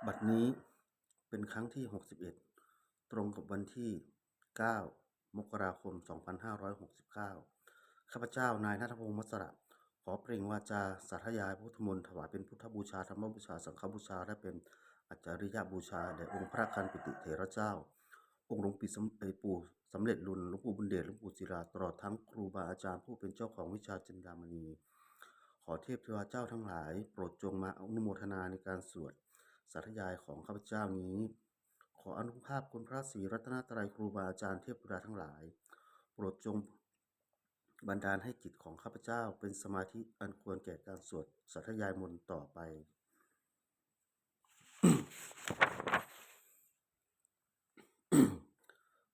บัดนี้เป็นครั้งที่61ตรงกับวันที่9มกราคม2569ข้าพเจ้านายณัฐพงษ์ มัสระขอเปล่งวาจาสาธยายพุทธมนต์ถวายเป็นพุทธบูชาธรรมบูชาสังฆบูชาและเป็นอัจฉริยบูชาแด่องค์พระคันปิติเถระเจ้าองค์หลวงปู่สำเร็จลุนหลวงปู่บุญเดชหลวงปู่ศิลาตลอดทั้งครูบาอาจารย์ผู้เป็นเจ้าของวิชาจินดามณีขอเทพเทวาเจ้าทั้งหลายโปรดจงมาอนุโมทนาในการสวดสาธยายของข้าพเจ้านี้ขออนุภาพคุณพระศรีรัตนตรัยครูบาอาจารย์เทพบุตรทั้งหลายโปรดจงบันดาลให้จิตของข้าพเจ้าเป็นสมาธิอันควรแก่การสวดสาธยายมนต์ต่อไป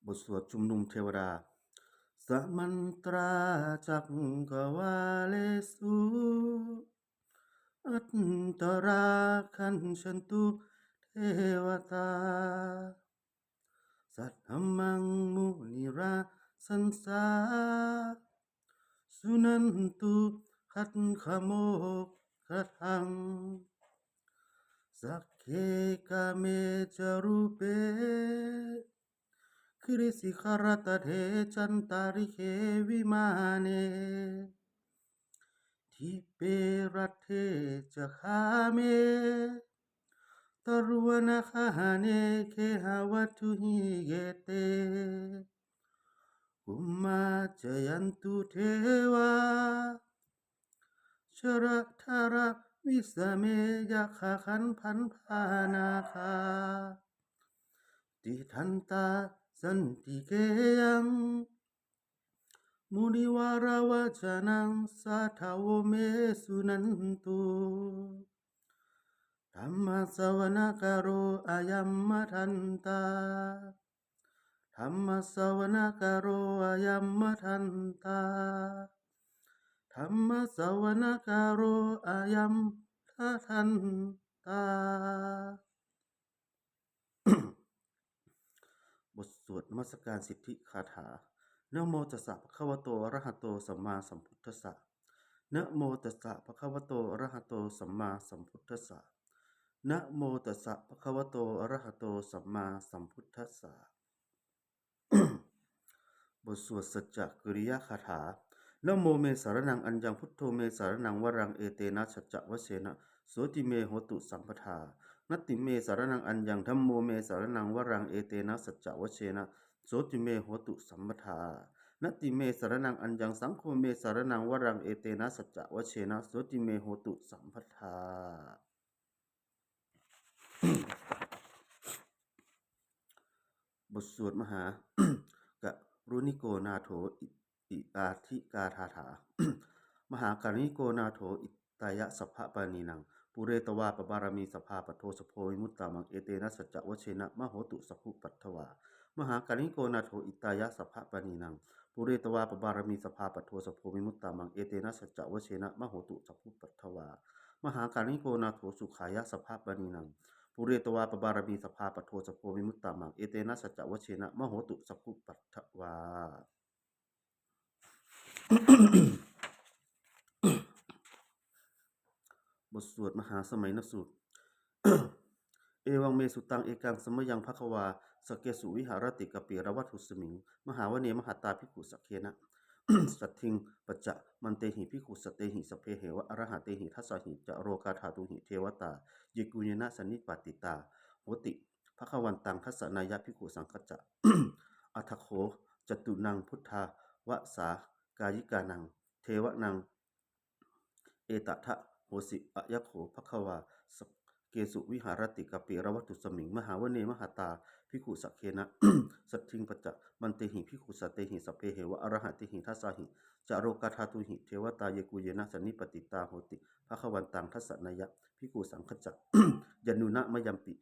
บทสวดชุมนุมเทวดาสัมมันตราจักกวาเลสุอัตตราคันชันตุเทวตาสัทธมังมุนิราสันสาสุนันตุขัตขโมกขัทังสักเคกาเมจารุเปคริสิขารตเทจันตาริเควิมาเนทิเปรัตเทจะคาเมตรวนคาเนเคหาวัตุหิเกเตกุมมาจยันตุเทวาชระธาระวิสเมยะขะขันพันพานาคาติทันตาสันติเกยังมุนิวาราวาจานังสัทธาวเมสุนันตุธรรมสวนกโรอายัมมทันตาธรรมสวนกโรอายัมมทันตาธรรมสวนกโรอายัมทันตาบทสวดนมัสการสิทธิคาถานะโมตัสสะภะคะวะโตอะระหะโตสัมมาสัมพุทธัสสะนะโมตัสสะภะคะวะโตอะระหะโตสัมมาสัมพุทธัสสะนะโมตัสสะภะคะวะโตอะระหะโตสัมมาสัมพุทธัสสะบทสวดสัจจกิริยคาถานะโมเมสารนังอัญญังพุทโธเมสารนังวรังเอเตนะสัจจวเสนะโสติเมโหตุสัมปทานัตติเมสารนังอัญญังธัมโมเมสารนังวรังเอเตนะสัจจวเสนะโสติเมโหตุสัมปทานัตติเมสารนังอัญญังสังโฆเมสารนังวรังเอเตนะสัจจวเสนะโสติเมโหตุสัมปทาบทสวดมหากรุณิโกนาโถอิอาธิกาธาถามหากรุณิโกนาโถอิตายะสัพพะปานีนังปุเรตวาปบารมีสภาปโทสโพวิมุตตามังเอเตนะสัจจวเชนะมโหตุสัพพุปัตถวามหากรุณิโกนาโถอิตายะสัพพะปานีนังปุเรตวาปบารมีสภาปโทสโพวิมุตตามังเอเตนะสัจจวเชนะมโหตุสัพพุปัตถวามหากรุณิโกนาโถสุขายะสัพพะปานีนังปุเรตวาปบารมีสภาปโทสโพวิมุตตามังเอเตนะสัจจวเชนะมโหตุสัพพุปัตถวาบทสวดมหาสมัยนสูตร เอวังเมสุตังเอกังสมยังภควาสเกสุวิหารติกปิระวัตุสมิงมหาวเนมหาตาภิกขุสักเคนะ สัตถิงปัจจะมันเตหิภิกขุสเตหิสเพเหวะอรหะเตหิทัสสหิจะโรกาธาตุหิเทวตาเยกุญนะสันนิปติตาโหติภควันตังทัสสนายะภิกขุสังคจะ อัทโขจตุนังพุทธาวะสากายิกานังเทวนังเอตทะโหสิอะยะโขภควาสเกสุวิหารติกปิระวัตุสมิงมหาวเนมหาตาภิกขุสักเคนะ สัตถิงปัจจะมันเตหิภิกขุสเตหิสเพเหวะอรหะเตหิทัสสหิจาโรกาธาตุหิเทวตาเยกุเยนะสันนิปติตาโหติภควันตังทัสสนายะภิกขุสังคจะ ยนุนะมยัมปิ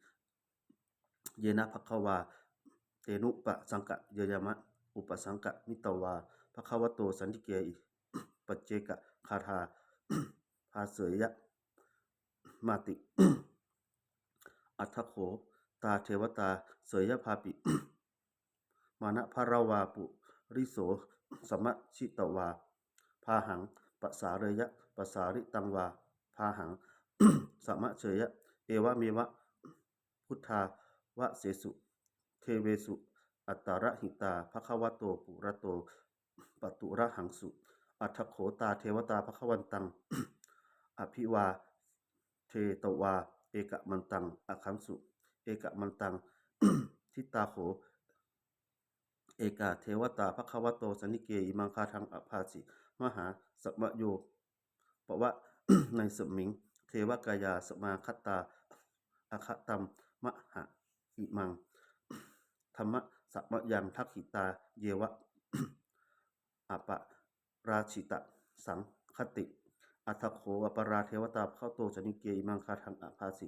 เยนะภควาเตนุปะสังกะเยยมะอุปสังกะมิตวาภควโตสันติเกอิปัจเจกะคาถาภาเสยยะมาติ อัทธโขตาเทวตาเสยยะภาปิ มานะภารวาปุริโสสมะชิตวาพาหังปสาเรยะปสาริตังวาพาหัง สมะเฉยะเอวะเมวะ พุทธาวะเสสุเทเวสุอัตตรหิตาภควโตปุระโตปตุระหังสุอัฏฐโขตาเทวตาภควันตัง อภิวาเทตวาเอกมันตังอคันสุเอกมันตัง ทิตาโขเอกาเทวตาภควโตสนิเกอิมังคาทังอภาสิมหาสมโยปะวะ ในสมิงเทวกายาสมาคัตตาอคตัมมหะอิมังธรรมะสัมยังทักขิตาเยวะ อปะราชิตะสังคติอัตถโขอปราเทวตาเข้าโตจนิเกอิมังคาทังอภาสิ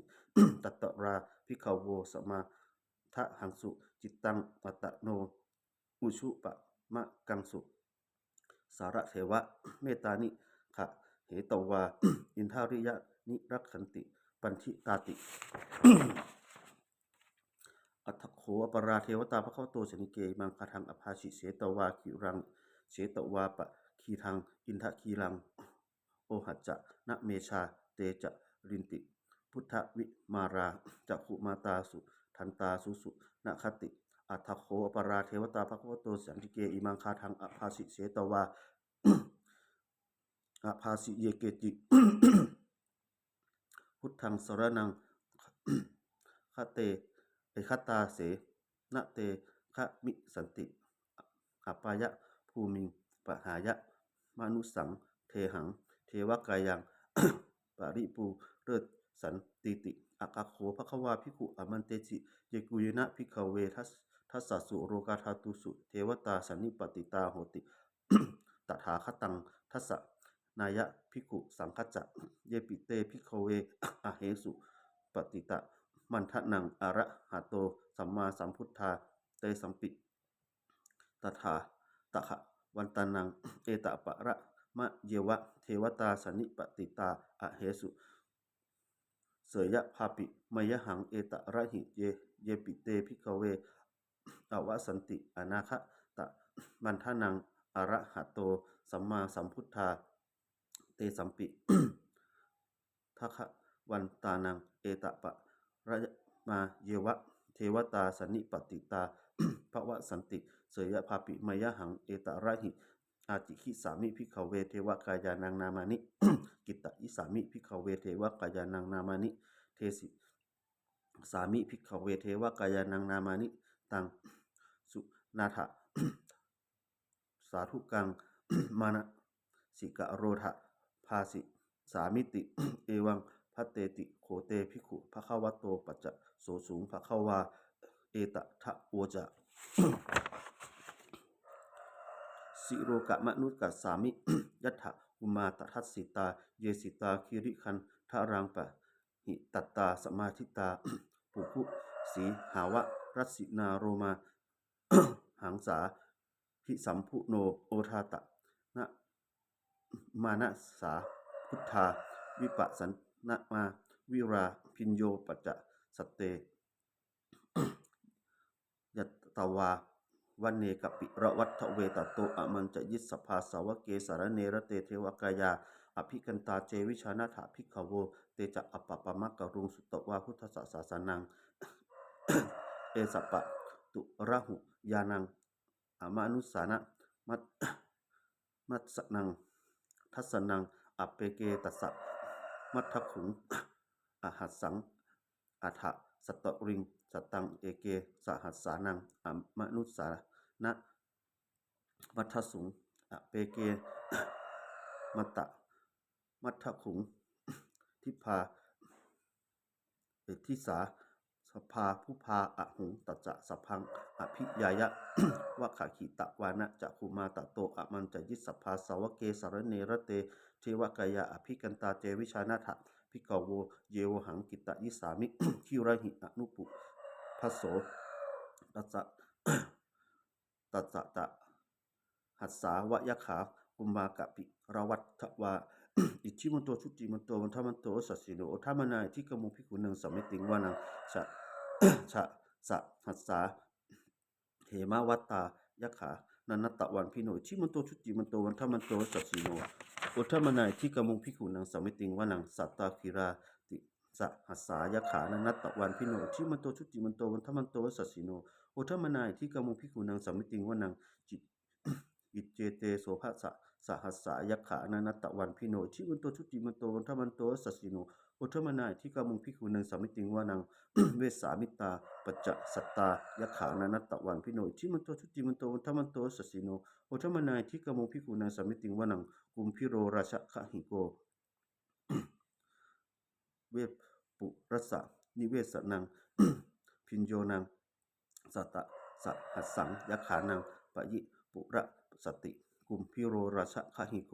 ตัตตราภิกขโวสมาทะหังสุจิตตังปัตตโนอุชุปะมะกังสุสาระเทวะเมตานิขะเหตวา อินทาริยะนิรักขันติปันธิตาติ อัตถโขอปราเทวตาภะคะวะโตสนิเกอิมังคาทังอภาสิเสตวาคิรังเสตวาปะคีทังอินทะคีรังโอหัจจะนะเมชาเตจะรินติพุทธวิมาราจักขุมาตาสุทันตาสุสุนะคติอัตถโขอปราเทวตาภะคะวะโตสนิเกอิมังคาทังอภาสิเสตวา อภาสิเยเกจิ พุทธังสรนัง คเตคตาเสนะเตคะมิสันติอปายะภูมิงปหายะมนุสังเทหังเทวกายัง ปริปูเริศสันติติอากาโขภควาภิกขุอมันเตจิเยกุยนะภิกขเวทัสสะสุโรกาธาตุสุเทวตาสันนิปติตาโหติ ตถาคตังทัสสะนายะภิกขุสังคัจจะเยปิเตภิกขเวอเหสุปฏิตะมันทนังอระหะโตสัมมาสัมพุทธาเตสัมปิตถาตะขะวันตานังเอตปะระมะเยวะเทวตาสันนิปติตาอเหสุเสยะภาปิมยหังเอตระหิเยปิเตภิกขเวอวสันติอนาคตะมันทนังอระหะโตสัมมาสัมพุทธาเตสัมปิ ทัควันตานังเอตปะระมาเยวะเทวตาสันนิปติตา ภวสันติเสยภาปิมยหังเอตระหิอาจิขิสามิภิกขเวเทวกายานังนามานิ กิตตอิสามิภิกขเวเทวกายานังนามานิเทสิสามิภิกขเวเทวกายานังนามานิตังสุนาถะ สาธุกัง มานะสิกะโรทะภาสิสามิติ เอวังพัตเตติโขเตภิกขุภควโตปัจจะโสสูงภควาเอตทะโวจะ สิโรกะมนุษย์กัสสามิ ยัตถะอุมาตทัสสิตาเยสิตาคิริคันทารังปะหิตัตตาสมาธิตา ปุคุสีหาวะรัสสินาโรมา หังสาพิสัมพุโนโอทาตะนะมานะสาพุทธาวิปัสสนะมาวิราพิญโยปัจจะสตเต ยัตตวาวันเนกปิระวัฏเวตโตอมันจะยิสสภาสาวเกสารเนรเตเทวกายาอภิกันตาเจวิชานาถาภิกขโวเตจะอปปปะมะกรุงสุตวาพุทธศาสนัง เอสัปปะตุระหุยานังอมานุสานะมัตสนังทัสนังอเปเกตัสสะมัทถขุงอหัสสังอัฏฐสัตตริงสัตตังเอเกสหัสสานังอมนุสานะมัทถสุงอเปเกมัตตะมัทถขุงทิพาทิสาสภาผู้พาอหุงตัจจะสัพพังอภิยายะ วะขาขิตะวานะจักขุมาตะโตอมันจะยิสสภาสาวเกสารเนรเตเทวกายาอภิกันตาเจวิชานาถะภิกขโวเยวหังกิตตยิสามิ คิระหิอนุปุพัสโสตัสสะ ตัสสะตะหัสสาวะยะขากุมมากะปิระวัตถวา อิชิมันโตชุติมันโตวันทมันโตสัสสิโนธรรมนายที่กมุภิกขุนังสัมมิติงวานังชะ ชะสะหัสสาเหมาวัตตายะขานันนตะวันพิโนชิมันโตชุติมันโตวันทมันโตสัสสิโนโอธรรมนายที่กมุภิกขุนังสัมมิติงวานังสัตตาคิราติ สหัสสายขานันัตตะวันพิโนทิมันโตชุติมันโตวันทมันโตสัสสิโนโอทมนายที่กามุพิกุนังสัมมิติงวนังจิอิเจเตโสภะสหัสสายขานันัตตะวันพิโนทิมันโตชุติมันโตวันทมันโตสัสสิโนโอทมนายที่กามุพิกุนังสัมมิติงวนังเวสามิตาปัจจสัตตายขานันัตตะวันพิโนทิมันโตชุติมันโตวันทมันโตสัสสิโนโอทมนายที่กามุพิกุนังสัมมิติงวนังกุมพิโรราชคะหิโกเวปุรัสสะนิเวศนัง พิญโยนังสัตตะสหัสสังยักขานังปะยิปุระสติกุมพิโรราชคหิโก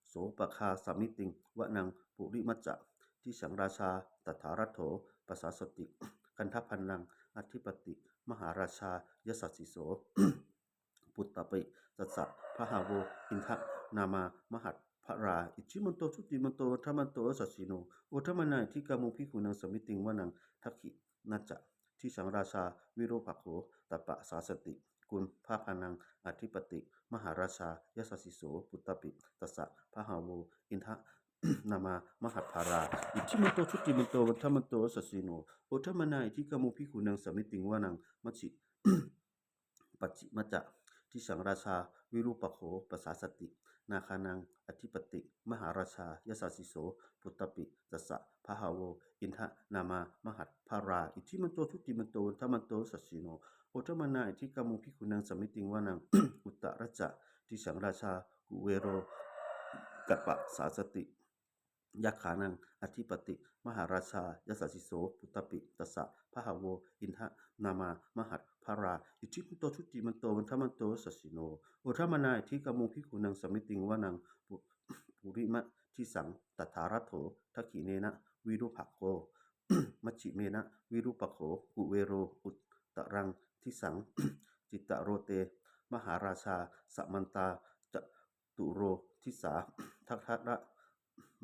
โสปคาสามิติงวะนังปุริมัจจะที่สังราชาตถารัตโถปัสสาสติกันทพันนังอธิปติมหาราชายสัสสิโส ปุตตปิสัสสะพระหาโวอินทะนามามหัตพระราอิจิมันโตชุติมันโตธรรมันโตสัสสิโนโอธรรมนายที่กามุพิกุนังสมิติงวนังทักขินาจะที่สังราชาวิโรภโขตปะสาสติกุลภาพานังอธิปติมหาราชายสัสสิโสปุตตปิตัสสะพระหาโวอินทะนามามหัตภาราอิจิมันโตชุติมันโตธรรมันโตสัสสิโนโอธรรมนายที่กามุพิกุนังสมิติงวนังมัจฉิ ปัจจิมัจจะที่สังราชาวิรูปโขปสาสตินาคานังอธิปติมหาราชายสัสสิโสปุตตปิตัสสะพะหาโวอินทะนามามหัตภาราอิทิมันโตทุติมันโตธรรมันโตสัสสิโนโอทมนาอิทิกามุพิกุนังสมิติงวานัง อุตตรัจจะที่สังราชากุเวโรกัปปะสาสติยักขานังอธิปติมหาราชายสัสสิโสปุตตปิตัสสะพะหาโวอินทะนามามหัตภาราอิทิมันโตชุติมันโตวันทมันโตสัสสิโนโอทมนาอิทิกามุพิกุนังสมิติงวานังปุริมะที่สังตถารัตโถทักขิเนนะวิรุภโก มัชชิเมนะวิรุปโขกุเวโรอุตตรังทิสัง จิตตโรเตมหาราชาสัมมันตาจตุโรทิสาทักทะระ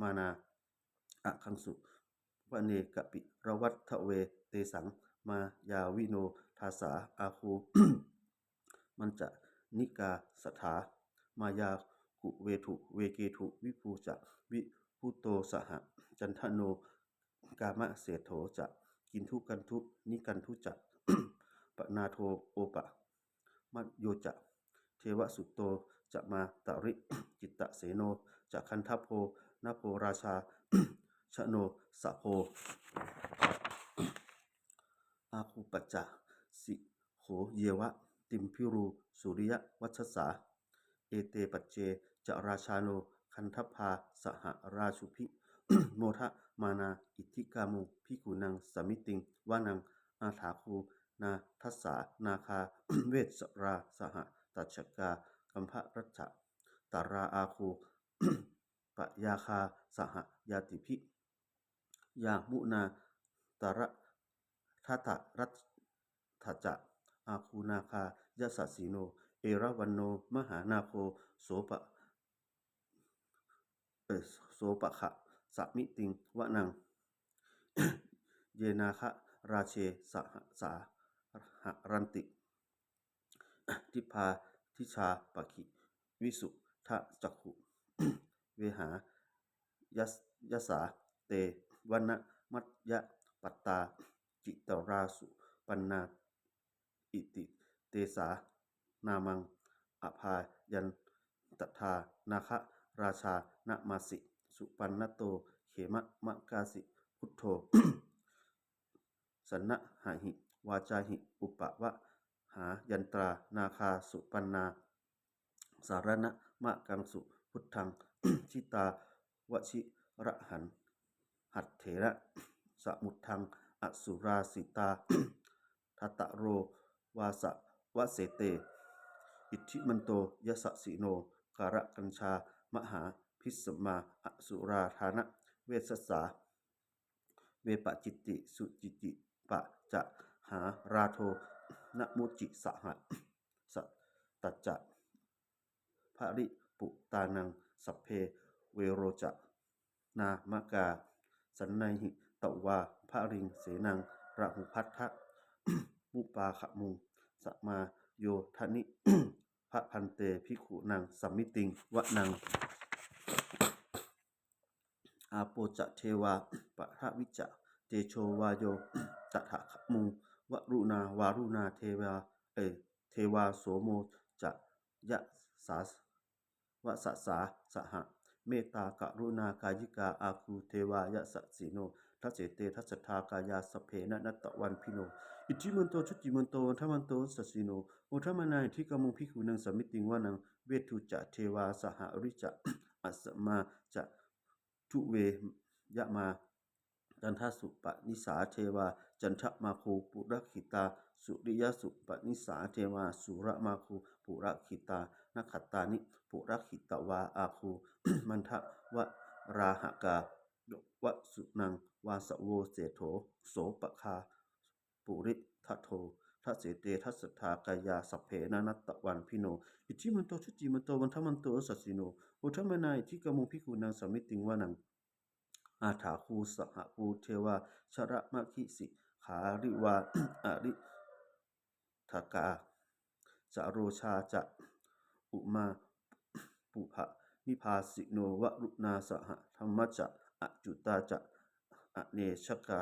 มานาอะคังสุวเนกปิระวัตทะเวเตสังมายาวิโนทาสาอาคู มันจะนิกาสถามายากุเวทุเวเกทุวิภูจะวิพุโตสหจันทโนกามะเสโถจะกินทุกันทุนิกันทุจะ ปนาโทโอปะมัจโยจะเทวสุตโตจะมาตริ จิตตเสโนจะคันทัพโพนาโพราชา ชโนสะโพ อาคูปัจจะสิโขเยวะติมพิรูสุริยวัชสาเอเตปัจเจจะราชาโนคันทพาสหราชุพิ โมทะมานาอิทธิกามุพิกุนังสมิติงวานังอาถาคูนาทัสสานาคา เวสราสหตัชกากัมภรัชชะตาราอาคู ปยาคาสหยาติพิยามุนาตระทัตรัตถจะอาคูนาคายสัสสิโนเอราวันโนมหานาโคโสปะขะสมิติงวะนัง เยนาคะราเชสหสาหรันติทิพาทิชาปคิวิสุทะจักขุ เวหายสาเตวันนะมัตยะปัตตาจิตราสุปันนาอิติเตสานามังอภายันตถานาคะราชานะมาสิสุปันนโตเขมะมะกาสิพุทโธ สันนะหาหิวาจาหิอุปวะหายันตรานาคาสุปันนาสารณะมะกังสุพุทธัง ชิตาวชิระหันหัตเถระสมุทังอสุราสิตา ทัตตโรวาสะวะเสเตอิทธิมันโตยสสิโนการะกัญชามหาพิสมาอสุราธานะเวสสาเวปจิตติสุจิติปะจะหาราโทนะมุจิสหะสตัจจะภริปุตานังสัพเพเวโรจะนามกาสันไนหิตวาภริงเสนังระหุพัทธะ มุปาขมุงสมาโยทนิ พระพันเตภิกขุนังสัมมิติงวะนังอาโปจะเทวาปะทะวิจะ เตโชวาโย ตถะขะมุงวรุณาวารุณาเทวาโสโมจะยะสาวสสาสหะเมตตากรุณากายิกาอาคูเทวายะสัสสิโนทัสเสเตทัสสทากายาสเพนะนัตตะวันพิโนอิทธิมันโตชุติมันโตวันทมันโตสัสสิโนโอทมนายที่กมุงพิคูนังสมิติงวานังเวทุจะเทวาสหริจะอัสสมาจะทุเวยะมาจันทสุปนิสาเทวาจันทมาคูปุรคิตาสุริยสุปนิสาเทวาสุรมาคูปุรคิตานักขัตตานิปุรคิตวาอาคู มันทะวะราหกาวะสุนังวาสโวเสโถโสปคาปุริทัโททัสเสเตทัสสทากายาสัพเพนานัตตะวันพิโนอิทิมันโตชุติมันโตวันทมันโตสัสสิโนอุทมนายที่กมุงพิกุนังสมิติงวานังอาถาคูสหคูเทวาชระมะคิสิขาริวา อริทกาจโรชาจะอุมาปุหะนิพาสิโนวรุณาสหธรรมจะอจุตาจะอเนชกา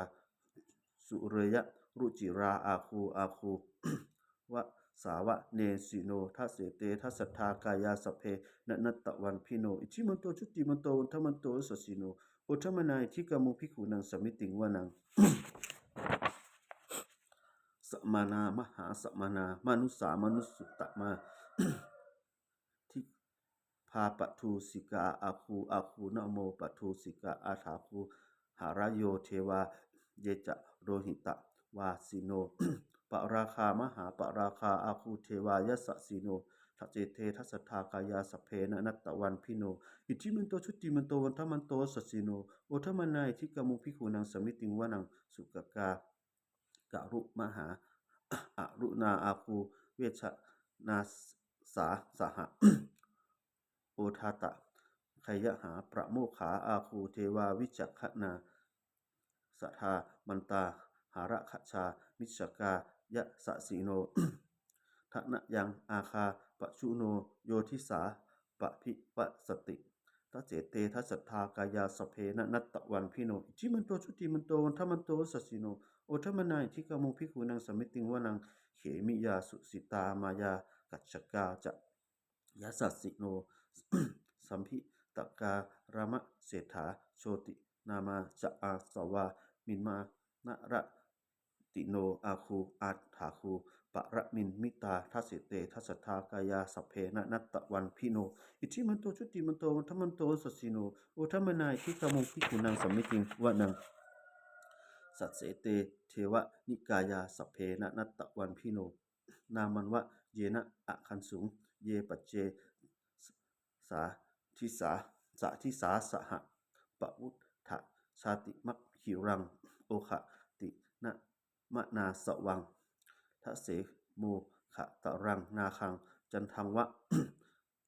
สุเรยะรุจิราอาคู วะสาวะเนสิโนทัสเสเตทัสสทากายาสเพนะนัตตะวันพิโนอิทิมันโตชุติมันโตวันทมันโตสัสสิโนโอทมนายที่กมุพิขุนังสมิติงวานัง สมานามหาสมานามนุสามนุสุตตมา ทิพาปทูสิกาอาคูนะโมปทูสิกาอาถาคูหารโยเทวาเยจะโรหิตะวาสิโน ปราคามหาปราคาอาคูเทวายสสิโนทัจเจเททัสสทากายาสเพนะนัตตะวันพิโนอิทิมันโตชุติมันโตวันทมันโตสัสสิโนโอทมนายที่กมุพิคูนังสมิติงวานังสุกกากะรุมหา อรุณาอาคูเวชนาสาสหะ โอทาตะขยหาประโมขาอาคูเทวาวิจักขนา สัทธามันตาหาระคชามิชกายะสะสีโน ทะนะยังอาคาปะชุโนโยทิสาปะพิปะสติทัเจเตทัสสทากายาสเพนะนัตตะวันพิโนอิจิมันโตชุติมันโตวันทมันโตสัสสิโนโอทมนายที่กมุพิคูนังสมิติงวานังเขมิยาสุสิตามายากัจจกาจะยะสัสสิโน สัมพิตการามะเศรษฐาโชตินามาจะอาสวามินมานะระติโนอาคูอาถาคูปะระมินมิตาทัสสิเตทัสสทากายาสัพเพนะนัตตะวันพิโนอิทิมันโตชุติมันโตวันทมันโตสัสสิโนโอทมนายที่กมุพิกุนังสัมมิติงวะนังสัตเสเตเทวนิกายาสัพเพนะนัตตะวันพิโนนามันวะเยนะอะคันสุงเยปัจเจสาทิสาสะทิสาสหะปะวุฒะชาติมัคคิรังโอคะตินะมะนาสวังทะเสโมขะตะรังนาคังจันทังวะ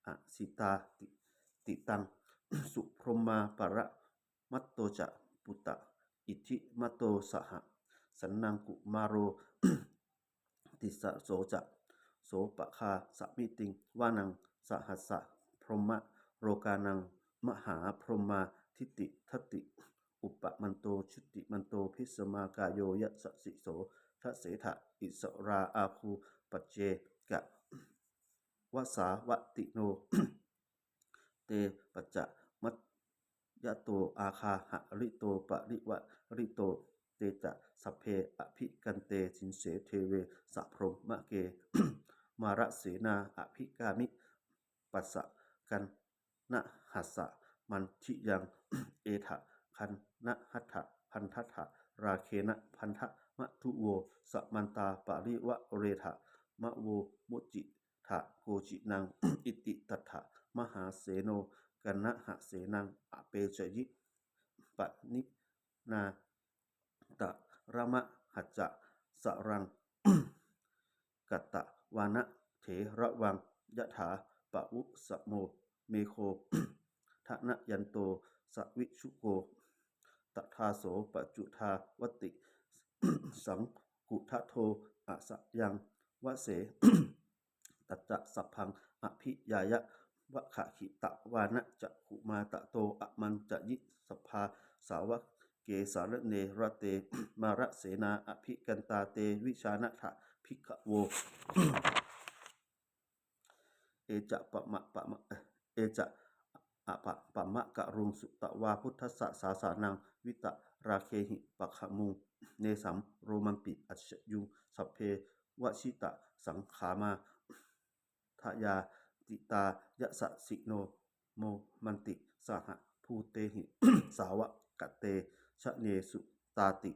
อสิตาติตัง สุพรหมาปะระมัตโตจะปุตตะอิทิมัตโตสหะสันนังกุมาโร ติสะโสจะโสปะคาสมิติงวานังสหัสสะพรหมะโรกานังมหาพรหมาทิติทัตติอุปมันโตชุติมันโตพิสมากายโยยะสสิโสทัสเสถะอิสราอาคูปัจเจกะวสาวติโน เตปัจจะมัตยะโตอาคาหะริโตปะริวะริโตเตจะสัพเพอภิกันเตสินเสเทเวสัพพรหมะเก มาระเสนาอภิกามิปัสสะกันนะหัสสะมันทิยัง เอถะคันนะหัตถะพันทัตถะราเคนะพันทะมะทุโวสมันตาปริวะเรถะมะโวมุจิถะโกจินัง อิติตัถะมหาเสโนกันนะหะเสนังอเปจยิปนินาตะระมะหัจจะสรัง กัตตะวานะเถระวังยะถาปะวุสโมเมโค ทะนะยันโตสวิชุโกตถาโสปัจจุทาวติ สังกุทะโทอะสะยังวะเส ตัจจะสัพพังอภิยายะวะขะขิตะวานะจะขุมาตะโตอะมันจะยิสภาสาวะเก เกสารเนระเต มาระเสนาอภิกันตาเตวิชานะทะภิกขโว เอจะปะมะปะมะเอจะอะปะปะมะกะรุงสุตวาพุทธัสสะสาสานังวิตะราเคหิปะขะมุงเนสัมโรมันปิอัชยุงสัพเพวชิตะสังขามาทายาติตายะสะสิโนโมมันติสหภูเตหิ สาวะกะเตชะเนสุตาติ